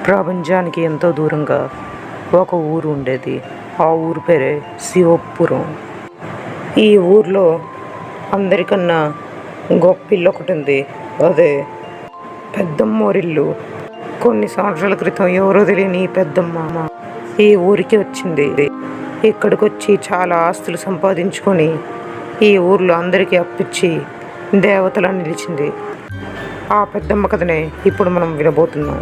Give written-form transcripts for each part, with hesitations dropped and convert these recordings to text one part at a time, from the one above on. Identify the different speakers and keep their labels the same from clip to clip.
Speaker 1: ప్రపంచానికి ఎంతో దూరంగా ఒక ఊరు ఉండేది. ఆ ఊరు పేరే శివపురం. ఈ ఊర్లో అందరికన్నా గొప్ప ఇల్లు ఒకటి ఉంది. అదే పెద్దమ్మోరిల్లు. కొన్ని సంవత్సరాల క్రితం ఎవరో తెలియని ఈ పెద్దమ్మ ఈ ఊరికి వచ్చింది. ఇక్కడికి వచ్చి చాలా ఆస్తులు సంపాదించుకొని ఈ ఊర్లో అందరికీ అప్పిచ్చి దేవతలా నిలిచింది. ఆ పెద్దమ్మ కథనే ఇప్పుడు మనం వినబోతున్నాం.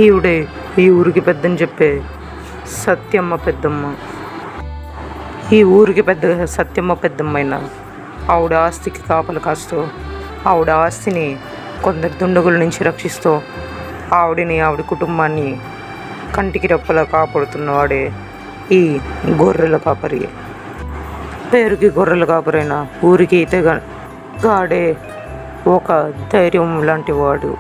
Speaker 1: ఈవిడే ఈ ఊరికి పెద్దని చెప్పే సత్యమ్మ పెద్దమ్మ. ఈ ఊరికి పెద్ద సత్యమ్మ పెద్దమ్మైనా ఆవిడ ఆస్తికి కాపలు కాస్తూ, ఆవిడ ఆస్తిని కొందరు దుండగుల నుంచి రక్షిస్తూ, ఆవిడ కుటుంబాన్ని కంటికి రెప్పలా కాపాడుతున్నవాడే ఈ గొర్రెల కాపరి. పేరుకి గొర్రెల కాపరైనా ఊరికి గాడే ఒక ధైర్యం లాంటి వాడు.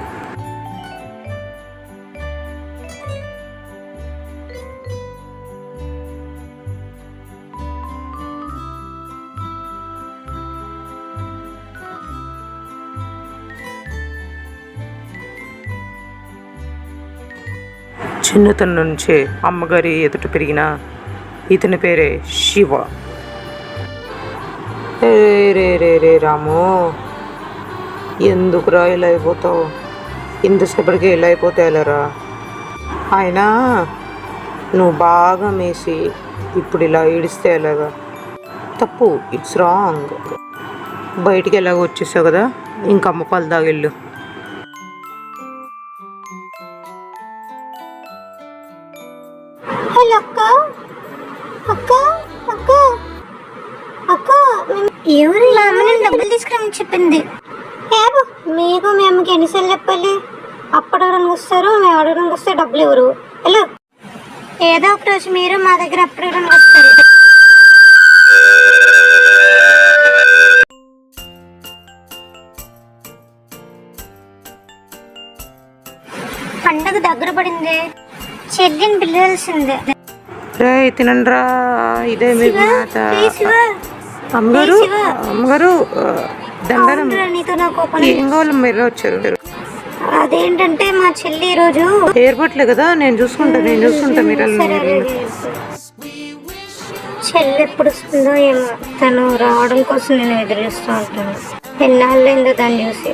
Speaker 1: చిన్నతనం నుంచే అమ్మగారి ఎదుట పెరిగిన ఇతని పేరే శివ. రే రాము, ఎందుకురా ఇలా అయిపోతావు? ఇంతసేపటికి ఇలా అయిపోతే ఎలారా? అయినా నువ్వు బాగా మేసి ఇప్పుడు ఇలా ఏడిస్తే ఎలాగా? తప్పు, ఇట్స్ రాంగ్. బయటికి ఎలాగో వచ్చేసావు కదా, ఇంక అమ్మ పాలు తాగెళ్ళు.
Speaker 2: ఎవరు డబ్బులు తీసుకురామని చెప్పింది? మీకు మేము ఎన్నిసార్లు చెప్పాలి? అప్పుడు అడగడానికి వస్తారు, మేము అడగడానికి వస్తే డబ్బులు ఎవరు? హలో, ఏదో ఒక రోజు మీరు మా దగ్గర అప్పుడు అడగడానికి వస్తారు. పండగ దగ్గర పడింది, చెల్లిని పిలవాల్సిందే.
Speaker 1: తినండ్రా, ఇదే మీకు మాట. అమ్మగారు దండనం. ఏం కావాలి? మీరు వచ్చారు.
Speaker 2: అదేంటంటే మా చెల్లి ఈరోజు
Speaker 1: ఏర్పట్లే కదా, నేను చూసుకుంటా మీరు
Speaker 2: చెల్లి ఎప్పుడు వస్తుందో ఏమో. తను రావడం కోసం నేను ఎదురుస్తూ ఉంటాను. ఎన్నాళ్ళైందో దాన్ని చూసి.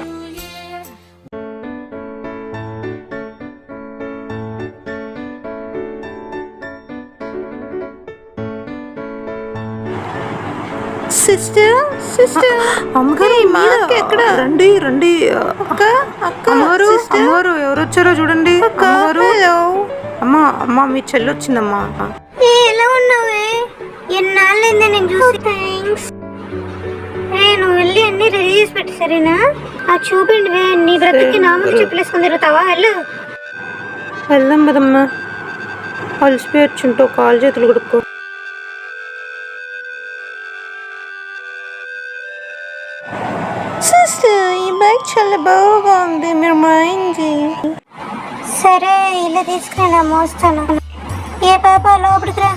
Speaker 1: సిస్టర్ అమ్మగారు, ఎక్కడ? రండి. అమ్మగారు ఎవరు వచ్చారో చూడండి. అమ్మా మీ చెల్లి వచ్చిందమ్మా.
Speaker 2: ఎలా ఉన్నావే? ఎన్నాళ్ళైందే నేను చూసి. థ్యాంక్స్. నువ్వు వెళ్ళి అన్ని రెడీ చేసి పెట్టి సరేనా? చూపిండి. నీ బ్రతుకి నా ముందు చెప్పులేసుకొని తిరుగుతావా?
Speaker 1: వెళ్దాం కదమ్మా. అలసిపోయి వచ్చుంటావు, కాలు చేతులు కొడుక్కో.
Speaker 2: ఈ బ్యాగ్ చాలా బాగా ఉంది, మీరు మాయింది. సరే, ఇలా తీసుకురా, మోస్తాను. ఏ పాప లోపలికి రా.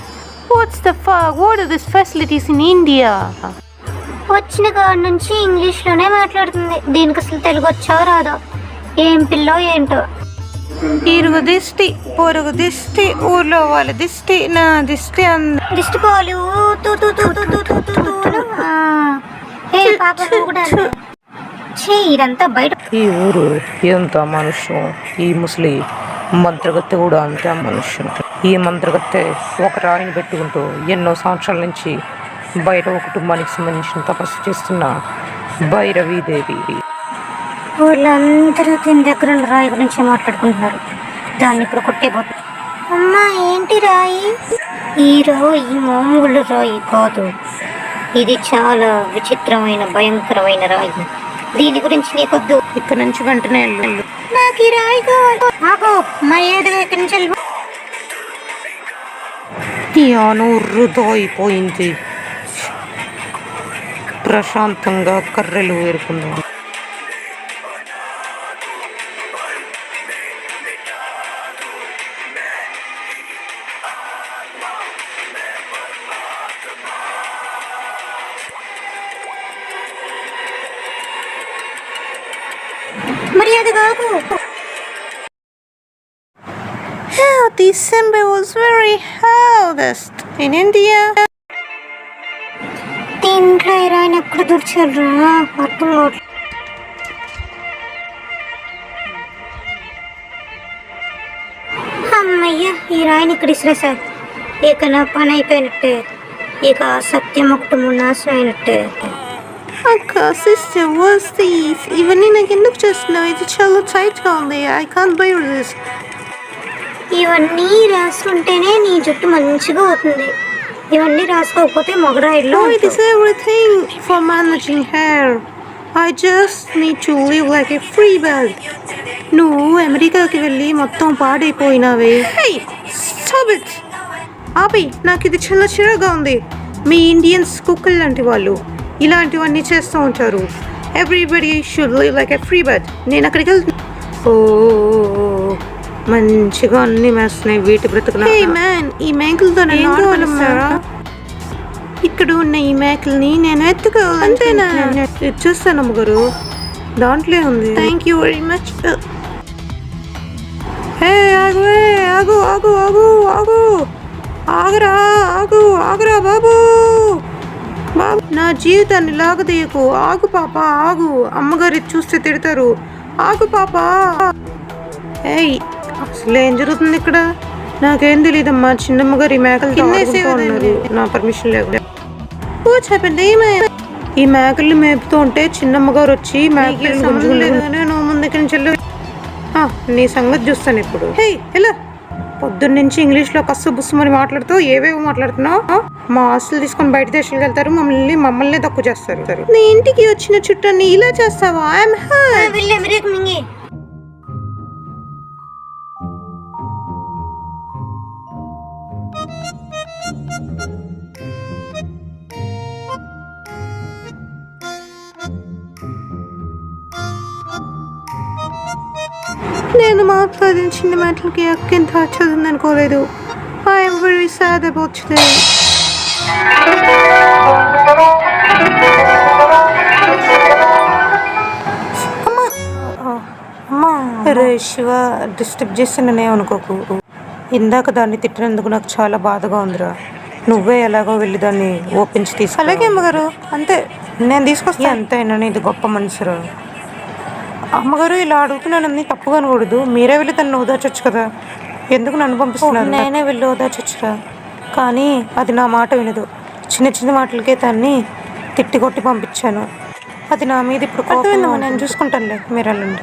Speaker 3: What's the fuck? What are these facilities in India?
Speaker 2: వచ్చిన కాడ నుంచి ఇంగ్లీష్లోనే మాట్లాడుతుంది. దీనికి అసలు తెలుగు వచ్చా రాదో? ఏం పిల్లో ఏంటో.
Speaker 3: ఇరుగు దిష్టి, పొరుగు దిష్టి, ఊర్లో వాళ్ళ దిష్టి, నా దిష్టి
Speaker 2: దిష్టి పోలు. పాప కూడా ఇదంతా బయట.
Speaker 1: ఈ ఊరు ఎంత మనుష్యం. ఈ ముసలి మంత్రగత్తె కూడా అంతే మనుష్యం. ఈ మంత్రగత్తె ఒక రాయిని పెట్టుకుంటూ ఎన్నో సంవత్సరాల నుంచి బయట ఒక కుటుంబానికి సంబంధించిన తపస్సు చేస్తున్న భైరవీదేవి.
Speaker 2: వాళ్ళందరూ దీని దగ్గర రాయి గురించి మాట్లాడుకుంటున్నారు. దాన్ని ఇప్పుడు కొట్టేపోతుంది. అమ్మా, ఏంటి రాయి? ఈ రాయి మామూలు రాయి కాదు, ఇది చాలా విచిత్రమైన భయంకరమైన రాయి. దీని గురించి నీకొద్దు.
Speaker 1: ఇక్కడ నుంచి వెంటనే వెళ్ళు.
Speaker 2: నాకు ఈ రాయి కావాలి. మర్యాదగా ఇక్కడి నుంచి వెళ్ళు.
Speaker 1: వృధా అయిపోయింది. ప్రశాంతంగా కర్రెలు ఏరుకుందాం.
Speaker 2: అది కాదు.
Speaker 3: How December was very hardest in India.
Speaker 2: దీంట్లో హీరోయిన్ ఎక్కడ దొరిచారా అర్థం కావట్లేదు. అమ్మయ్య హీరోయిన్ ఇక్కడ ఇసిరేసారు. ఇక నా పని అయిపోయినట్టే. ఇక సత్యం ఒకటి నాశనం అయినట్టే.
Speaker 3: అక్క సిస్టర్ వాస్ దిస్ ఇవన్నీ నాకు ఎందుకు చేస్తున్నావు? ఇది చాలా టైట్గా ఉంది. I can't by this.
Speaker 2: ఇవన్నీ రాసుకుంటేనే నీ జుట్టు మంచిగా అవుతుంది. ఇవన్నీ రాసుకోకపోతే మొగరాయిల్లో
Speaker 3: No, it is everything for managing hair. I just need to live like a free bird. నువ్వు అమెరికాకి వెళ్ళి మొత్తం పాడైపోయినావే. Hey, stop it. ఆపి, నాకు ఇది చాలా చిరాగా ఉంది. మీ ఇండియన్స్ కుక్కలు లాంటి వాళ్ళు ఇలాంటివన్నీ చేస్తూ ఉంటారు. Everybody should live like a free bird. నేను అక్కడికి వెళ్తున్నా. ఓ మంచిగా అన్ని మేస్తున్నాయి వీటి బ్రతుకులు. మ్యాన్, ఈ మేకలతో ఇక్కడ ఉన్న ఈ మేకల్ని నేను ఎత్తుకోవాలి. అంతేనా? చూస్తాను అమ్మగారు, దాంట్లో ఉంది. Thank you very much. ఆగు ఆగు ఆగు ఆగు ఆగు ఆగరా ఆగు ఆగరా బాబు బాబు, నా జీవితాన్ని లాగదీయకు. ఆగు పాప ఆగు. అమ్మగారు చూస్తే తిడతారు. ఆగు పాప. ఏయ్, అసలు ఏం జరుగుతుంది ఇక్కడ? నాకేం తెలియదమ్మా. చిన్నమ్మగారు ఈ మేకలు ఉన్నారు నా పర్మిషన్ లేకుండా. ఈ మేకల్ని మేపుతూ ఉంటే చిన్నమ్మగారు వచ్చి మేకలు నువ్వు ముందుకి నుంచి నీ సంగతి చూస్తాను ఇప్పుడు. హే ఎలా పొద్దున్న నుంచి ఇంగ్లీష్లో కస్సు బుస్సుమని మాట్లాడుతూ ఏవేవో మాట్లాడుతున్నావు. మా ఆస్తులు తీసుకొని బయట దేశాలకు వెళ్తారు, మమ్మల్ని తక్కువ చేస్తారు. నీ ఇంటికి వచ్చిన చుట్టాన్ని ఇలా చేస్తావా? నేను మాట్లాడిన చిన్న మాటలకి అక్కింత చదువుంది అనుకోలేదు. I'm very sad about today. రే శివ, డిస్టర్బ్ చేస్తున్నానే అనుకోకు. ఇందాక దాన్ని తిట్టినందుకు నాకు చాలా బాధగా ఉందిరా. నువ్వే ఎలాగో వెళ్ళి దాన్ని ఓపించి తీసుకో. అలాగే అమ్మగారు, అంతే నేను తీసుకొస్తా. అంతేనా? ఇది గొప్ప మనసురా. అమ్మగారు, ఇలా అడుగుతున్నానని తప్పుగా అనకూడదు. మీరే వెళ్ళి తను ఓదార్చొచ్చు కదా. ఎందుకు నన్ను పంపిస్తున్నారు? నేనే వెళ్ళి ఓదార్చొచ్చురా, కానీ అది నా మాట వినదు. చిన్న చిన్న మాటలకే తన్ని తిట్టి కొట్టి పంపించాను. అది నా మీద ఇప్పుడు కోపం. నేను చూసుకుంటానులే, మీరు వెళ్ళండి.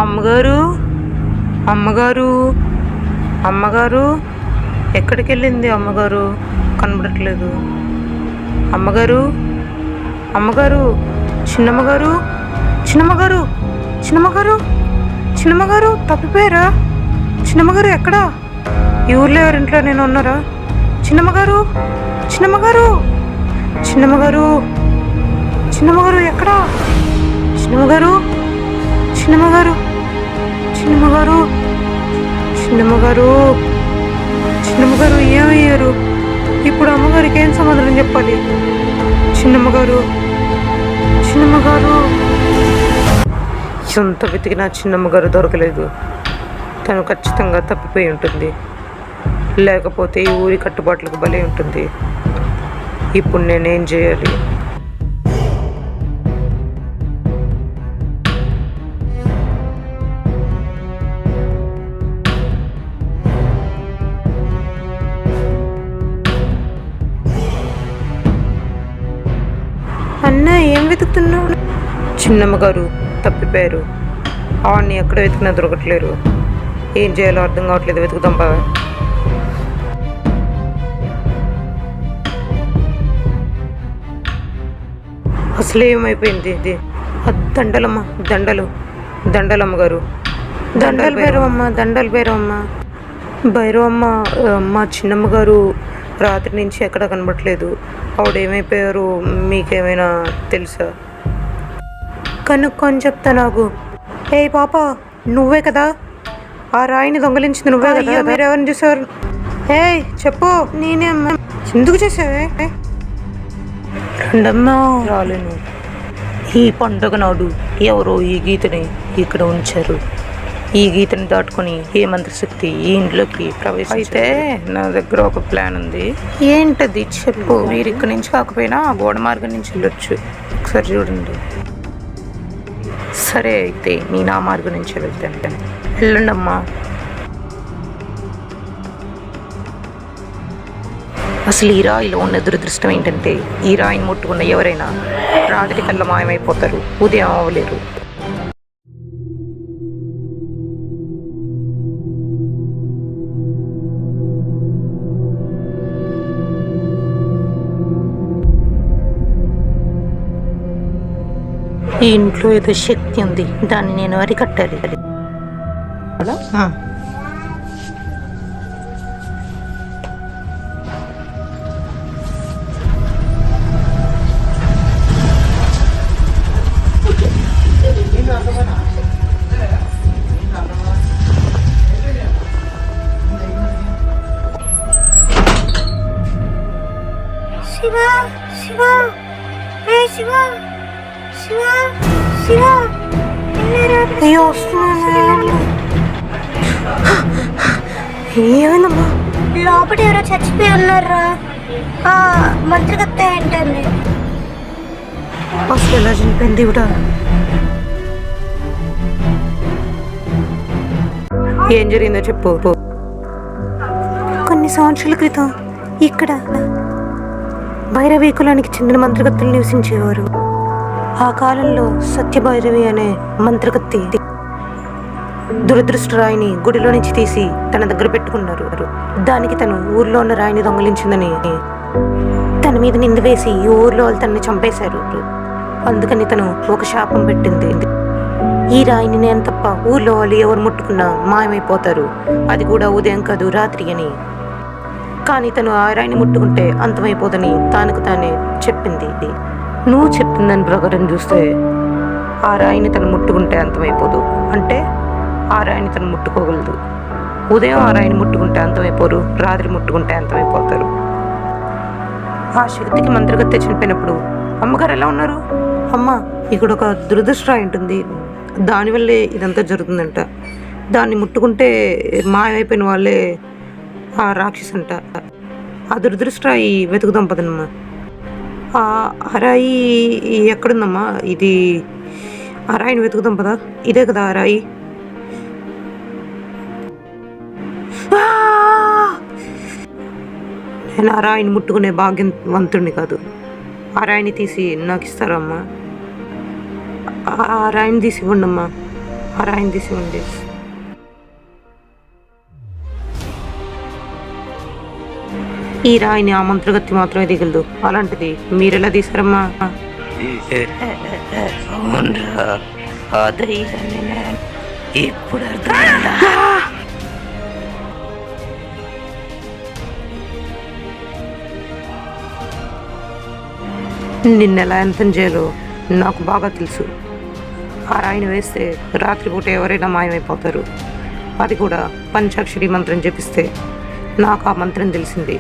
Speaker 3: అమ్మగారు, అమ్మగారు, అమ్మగారు, ఎక్కడికి వెళ్ళింది అమ్మగారు? కనబడట్లేదు. అమ్మగారు, అమ్మగారు, చిన్నమ్మగారు, చిన్నమ్మగారు, చిన్నమ్మగారు, చిన్నమ్మగారు, తప్పిపోయారా? చిన్నమ్మగారు ఎక్కడా? ఈ ఊర్లో ఎవరింట్లో నేను ఉన్నారా? చిన్నమ్మగారు, చిన్నమ్మగారు, చిన్నమ్మగారు, చిన్నమ్మగారు ఎక్కడా? చిన్నమ్మగారు, చిన్నమ్మగారు, చిన్నమ్మగారు, చిన్నమ్మగారు, చిన్నమ్మగారు ఏమయ్యారు? ఇప్పుడు అమ్మగారికి ఏం సమాధానం చెప్పాలి? చిన్నమ్మగారు, చిన్నమ్మగారు. ఎంత వెతికినా చిన్నమ్మగారు దొరకలేదు. తను ఖచ్చితంగా తప్పిపోయి ఉంటుంది, లేకపోతే ఈ ఊరి కట్టుబాట్లకు బలి ఉంటుంది. ఇప్పుడు నేనేం చేయాలి? అన్న, ఏం వెతుకుతున్నావు? చిన్నమ్మగారు తప్పిపోయారు. ఆవిడ్ని ఎక్కడ వెతికినా దొరకట్లేరు. ఏం చేయాలో అర్థం కావట్లేదు. వెతుకుతాం బాగా. అసలు ఏమైపోయింది? ఇది దండలమ్మ, దండలు, దండలమ్మగారు, దండలు భైరవమ్మ, దండలు భైరవమ్మ. భైరవమ్మ, మా చిన్నమ్మగారు రాత్రి నుంచి ఎక్కడ కనబడట్లేదు. ఆవిడ ఏమైపోయారు? మీకేమైనా తెలుసా? కనుక్కొని చెప్తా నాకు. ఏ పాప, నువ్వే కదా? ఆ రాయిని దొంగలించింది నువ్వే కదా? మీరెవరిని చూసారు? హే చెప్పు. నేనే అమ్మా. ఎందుకు చేసావే?
Speaker 1: రండమ్మా. రాలేను. ఈ పండుగ నాడు ఎవరో ఈ గీతని ఇక్కడ ఉంచారు. ఈ గీతని దాటుకొని ఏ మంత్రశక్తి ఈ ఇంట్లోకి ప్రవేశిస్తే నా దగ్గర ఒక ప్లాన్ ఉంది. ఏంటది చెప్పు. మీరు ఇక్కడి నుంచి కాకపోయినా ఆ గోడ మార్గం నుంచి వెళ్ళొచ్చు. ఒకసారి చూడండి. సరే అయితే నేను ఆ మార్గం నుంచి వెళ్తాను. వెళ్ళండి అమ్మా. అసలు ఈ రాయిలో ఉన్న దురదృష్టం ఏంటంటే ఈ రాయిని ముట్టుకున్న ఎవరైనా రాత్రి కల్లా మాయమైపోతారు, ఉదయం అవ్వలేరు. ఈ ఇంట్లో ఏదో శక్తి ఉంది, దాన్ని నేను అరికట్టాలి.
Speaker 2: శివ శివ రే శివ శివ శివ
Speaker 3: అయ్యో వస్తున్నాను. ఏమైందమ్మా?
Speaker 2: లోపల ఎవరో చచ్చిపోయి ఉన్నారా? మంత్రిగత్త ఏంటండి?
Speaker 3: అసలు ఎలా చనిపోయింది ఇవిడ?
Speaker 1: ఏం జరిగిందో చెప్పు.
Speaker 3: కొన్ని సంవత్సరాల క్రితం ఇక్కడ భైరవి కులానికి చెందిన మంత్రగత్తెలు నివసించేవారు. ఆ కాలంలో సత్యభైరవి అనే మంత్రగత్తి దురదృష్ట రాయిని గుడిలో నుంచి తీసి తన దగ్గర పెట్టుకున్నారు. దానికి తను ఊర్లో ఉన్న రాయిని దొంగలించిందని తన మీద నింద వేసి ఈ ఊర్లో వాళ్ళు తనని చంపేశారు. అందుకని తను ఒక శాపం పెట్టింది. ఈ రాయిని నేను తప్ప ఊర్లో వాళ్ళు ఎవరు ముట్టుకున్నా మాయమైపోతారు, అది కూడా ఉదయం కాదు రాత్రి అని. కానీ తను ఆ రాయిని ముట్టుకుంటే అంతమైపోదని తానుకు తానే చెప్పింది. నువ్వు చెప్తుందని ప్రకారం చూస్తే ఆ రాయిని తను ముట్టుకుంటే అంతమైపోదు, అంటే ఆ రాయిని తను ముట్టుకోగలదు. ఉదయం ఆ రాయిని ముట్టుకుంటే అంతమైపోరు, రాత్రి ముట్టుకుంటే అంతమైపోతారు. ఆ శక్తికి మంత్రగత్తె చనిపోయినప్పుడు అమ్మగారు ఎలా ఉన్నారు? అమ్మ, ఇక్కడ ఒక దురదృష్ట రాయి ఉంటుంది, దానివల్లే ఇదంతా జరుగుతుందంట. దాన్ని ముట్టుకుంటే మాయమైపోయిన వాళ్ళే ఆ రాక్షసు అంట. ఆ దురదృష్ట రాయి వెతుకుదాం పదనమ్మా. ఆ రాయి ఎక్కడుందమ్మా? ఇది ఆ రాయిని వెతుకుదాం పదా. ఇదే కదా ఆ రాయి? నేను ఆ రాయిని ముట్టుకునే భాగ్యవంతుడిని కాదు. ఆ రాయిని తీసి నాకు ఇస్తారా అమ్మా? ఆ రాయిని తీసి ఇవ్వండి అమ్మా. ఆ రాయిని తీసి ఇవ్వండి. ఈ రాయిని ఆ మంత్రగత్తి మాత్రమే దిగలదు, అలాంటిది మీరెలా తీసారమ్మా? ఇప్పుడు నిన్నెలా అంతం చేయాలో నాకు బాగా తెలుసు. ఆ రాయిని వేస్తే రాత్రిపూట ఎవరైనా మాయమైపోతారు, అది కూడా పంచాక్షరి మంత్రం జపిస్తే. నాకు ఆ మంత్రం తెలిసింది.